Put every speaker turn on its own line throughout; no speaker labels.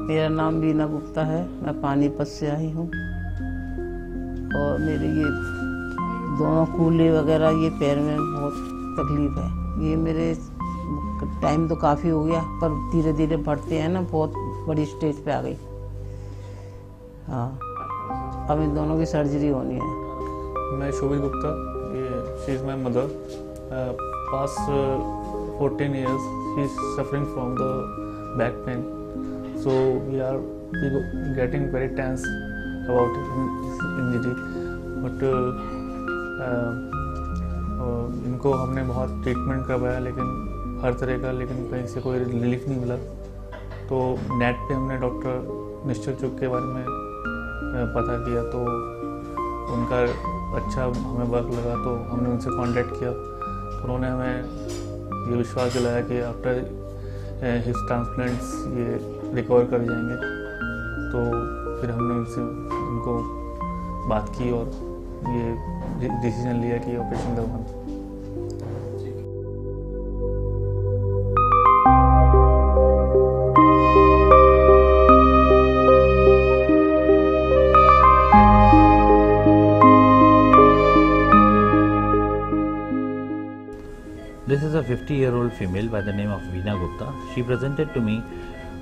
मेरा नाम वीना गुप्ता है। मैं पानीपत से आई हूँ और मेरे ये दोनों कूल्हे वगैरह ये पैर में बहुत तकलीफ है। ये मेरे टाइम तो काफ़ी हो गया पर धीरे धीरे बढ़ते हैं ना, बहुत बड़ी स्टेज पे आ गई। हाँ, अब इन दोनों की सर्जरी होनी है।
मैं शोभित गुप्ता, ये she is my mother. Past 14 years she is suffering from the back pain, so we getting very tense about injury, but इनको हमने बहुत ट्रीटमेंट करवाया लेकिन हर तरह का, लेकिन कहीं से कोई रिलीफ नहीं मिला। तो नेट पे हमने डॉक्टर निश्चल चुग के बारे में पता किया, तो उनका अच्छा हमें वर्क लगा, तो हमने उनसे कांटेक्ट किया। तो उन्होंने हमें ये विश्वास दिलाया कि आफ्टर हिप्स ट्रांसप्लांट्स ये रिकवर कर जाएंगे। तो फिर हमने उनसे उनको बात की और ये डिसीजन लिया कि ऑपरेशन करवाना।
This is a 50-year-old female by the name of Veena Gupta. She presented to me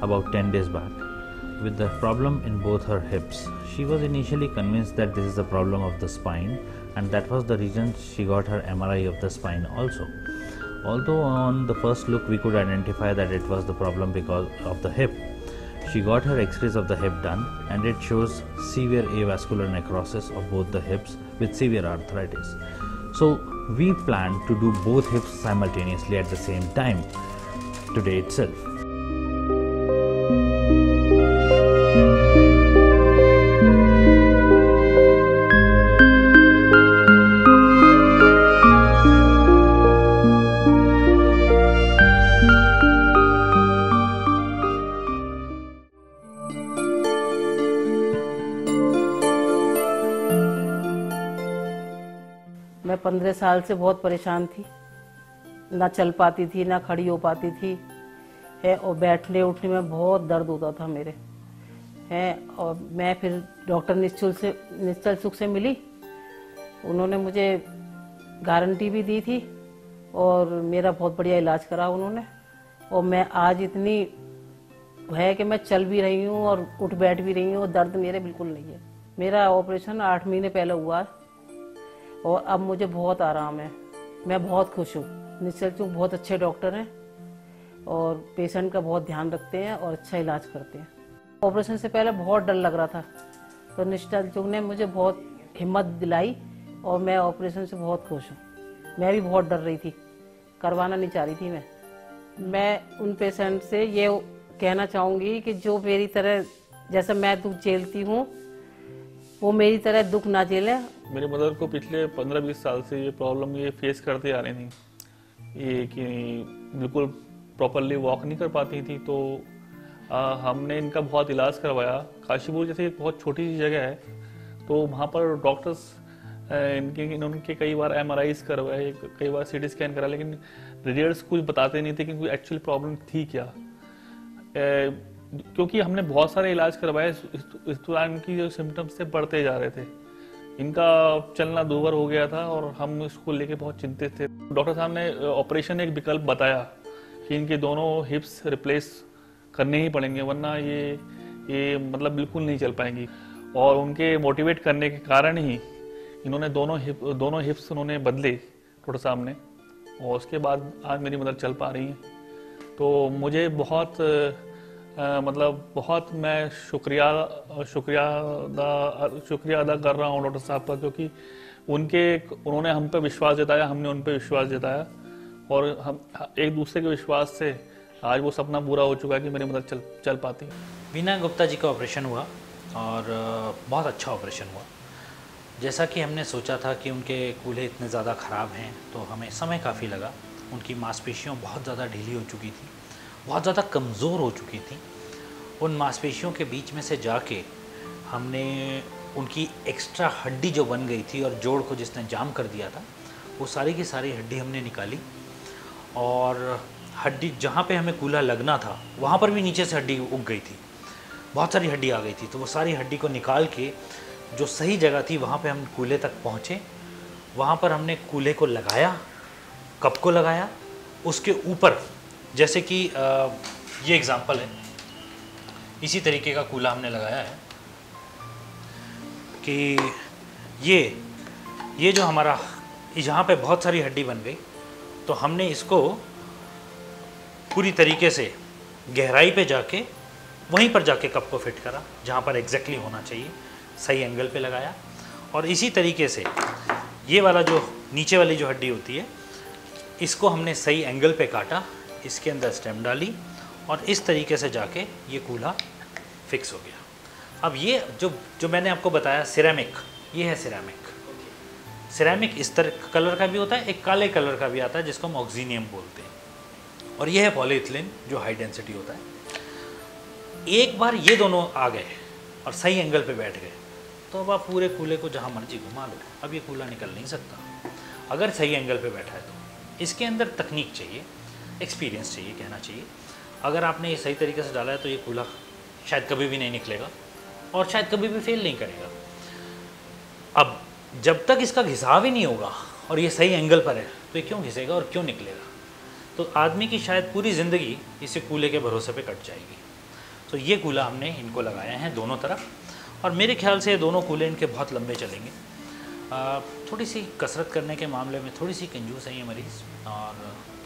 about 10 days back with the problem in both her hips. She was initially convinced that this is a problem of the spine, and that was the reason she got her MRI of the spine also. Although on the first look we could identify that it was the problem because of the hip, she got her x-rays of the hip done and it shows severe avascular necrosis of both the hips with severe arthritis. So we planned to do both hips simultaneously at the same time today itself.
मैं 15 साल से बहुत परेशान थी, ना चल पाती थी ना खड़ी हो पाती थी है, और बैठने उठने में बहुत दर्द होता था मेरे है। और मैं फिर डॉक्टर निश्चल सुख से मिली। उन्होंने मुझे गारंटी भी दी थी और मेरा बहुत बढ़िया इलाज करा उन्होंने। और मैं आज इतनी है कि मैं चल भी रही हूँ और उठ बैठ भी रही हूँ और दर्द मेरे बिल्कुल नहीं है। मेरा ऑपरेशन 8 महीने पहले हुआ और अब मुझे बहुत आराम है। मैं बहुत खुश हूँ। निश्चल चुग बहुत अच्छे डॉक्टर हैं और पेशेंट का बहुत ध्यान रखते हैं और अच्छा इलाज करते हैं। ऑपरेशन से पहले बहुत डर लग रहा था, तो निश्चल चुग ने मुझे बहुत हिम्मत दिलाई और मैं ऑपरेशन से बहुत खुश हूँ। मैं भी बहुत डर रही थी, करवाना नहीं चाह रही थी। मैं उन पेशेंट से ये कहना चाहूँगी कि जो मेरी तरह जैसा मैं दुख झेलती हूँ वो मेरी तरह दुख ना झेले।
मेरी मदर को पिछले 15-20 साल से ये प्रॉब्लम ये फेस करते आ रही थी, ये कि बिल्कुल प्रॉपरली वॉक नहीं कर पाती थी। तो हमने इनका बहुत इलाज करवाया। काशीपुर जैसे एक बहुत छोटी सी जगह है, तो वहाँ पर डॉक्टर्स इनके कई बार MRIs करवाए, कई बार CT स्कैन करा, लेकिन रिजल्ट्स कुछ बताते नहीं थे कि कोई एक्चुअली प्रॉब्लम थी क्या। क्योंकि हमने बहुत सारे इलाज करवाए, इस दौरान इनकी जो सिम्टम्स थे बढ़ते जा रहे थे। इनका चलना दूभर हो गया था और हम इसको लेके बहुत चिंतित थे। डॉक्टर साहब ने ऑपरेशन एक विकल्प बताया कि इनके दोनों हिप्स रिप्लेस करने ही पड़ेंगे, वरना ये मतलब बिल्कुल नहीं चल पाएंगी। और उनके मोटिवेट करने के कारण ही इन्होंने दोनों हिप्स उन्होंने बदले डॉक्टर साहब ने, और उसके बाद आज मेरी मदर चल पा रही हैं। तो मुझे बहुत बहुत मैं शुक्रिया अदा कर रहा हूँ डॉक्टर साहब का, क्योंकि उन्होंने हम पे विश्वास जताया, हमने उन पे विश्वास जताया, और हम एक दूसरे के विश्वास से आज वो सपना पूरा हो चुका है कि मेरी मदद चल पाती है।
वीना गुप्ता जी का ऑपरेशन हुआ और बहुत अच्छा ऑपरेशन हुआ। जैसा कि हमने सोचा था कि उनके कूल्हे इतने ज़्यादा ख़राब हैं, तो हमें समय काफ़ी लगा। उनकी मांसपेशियों बहुत ज़्यादा ढीली हो चुकी थी, बहुत ज़्यादा कमज़ोर हो चुकी थी। उन मांसपेशियों के बीच में से जाके हमने उनकी एक्स्ट्रा हड्डी जो बन गई थी और जोड़ को जिसने जाम कर दिया था, वो सारी की सारी हड्डी हमने निकाली। और हड्डी जहाँ पे हमें कूल्हा लगना था वहाँ पर भी नीचे से हड्डी उग गई थी।
बहुत सारी हड्डी आ गई थी। तो वो सारी हड्डी को निकाल के जो सही जगह थी वहाँ पे हम कूल्हे तक पहुँचे। वहाँ पर हमने कूल्हे को लगाया, कप को लगाया, उसके ऊपर जैसे कि ये एग्जांपल है, इसी तरीके का कूल्हा हमने लगाया है कि ये जो हमारा यहाँ पे बहुत सारी हड्डी बन गई, तो हमने इसको पूरी तरीके से गहराई पे जाके वहीं पर जाके कप को फिट करा जहाँ पर एग्जैक्टली होना चाहिए, सही एंगल पे लगाया। और इसी तरीके से ये वाला जो नीचे वाली जो हड्डी होती है इसको हमने सही एंगल पे काटा, इसके अंदर स्टेम डाली और इस तरीके से जाके ये कूल्हा फिक्स हो गया। अब ये जो मैंने आपको बताया सिरेमिक, ये है सिरेमिक इस तरह कलर का भी होता है, एक काले कलर का भी आता है जिसको हम ऑक्सीनियम बोलते हैं, और ये है पॉलीइथिलीन जो हाई डेंसिटी होता है। एक बार ये दोनों आ गए और सही एंगल पे बैठ गए तो अब आप पूरे कूल्हे को जहाँ मर्जी घुमा लो, अब ये कूल्हा निकल नहीं सकता अगर सही एंगल पे बैठा है तो। इसके अंदर तकनीक चाहिए, एक्सपीरियंस चाहिए, कहना चाहिए। अगर आपने ये सही तरीके से डाला है तो ये कूल्हा शायद कभी भी नहीं निकलेगा और शायद कभी भी फेल नहीं करेगा। अब जब तक इसका घिसाव ही नहीं होगा और ये सही एंगल पर है तो ये क्यों घिसेगा और क्यों निकलेगा? तो आदमी की शायद पूरी ज़िंदगी इसी कूल्हे के भरोसे पे कट जाएगी। तो ये कूल्हा हमने इनको लगाया है दोनों तरफ, और मेरे ख्याल से ये दोनों कूल्हे इनके बहुत लंबे चलेंगे। थोड़ी सी कसरत करने के मामले में थोड़ी सी कंजूस है ये मरीज़, और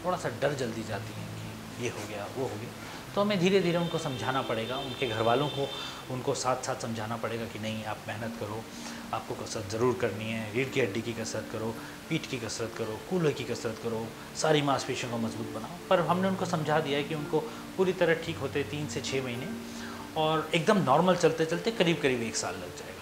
थोड़ा सा डर जल्दी जाती है कि ये हो गया वो हो गया। तो हमें धीरे धीरे उनको समझाना पड़ेगा, उनके घर वालों को उनको साथ साथ समझाना पड़ेगा कि नहीं, आप मेहनत करो, आपको कसरत ज़रूर करनी है, रीढ़ की हड्डी की कसरत करो, पीठ की कसरत करो, कूल्हे की कसरत करो, सारी मांसपेशियों को मजबूत बनाओ। पर हमने उनको समझा दिया है कि उनको पूरी तरह ठीक होते 3 से 6 महीने और एकदम नॉर्मल चलते चलते करीब 1 साल लग जाएगा।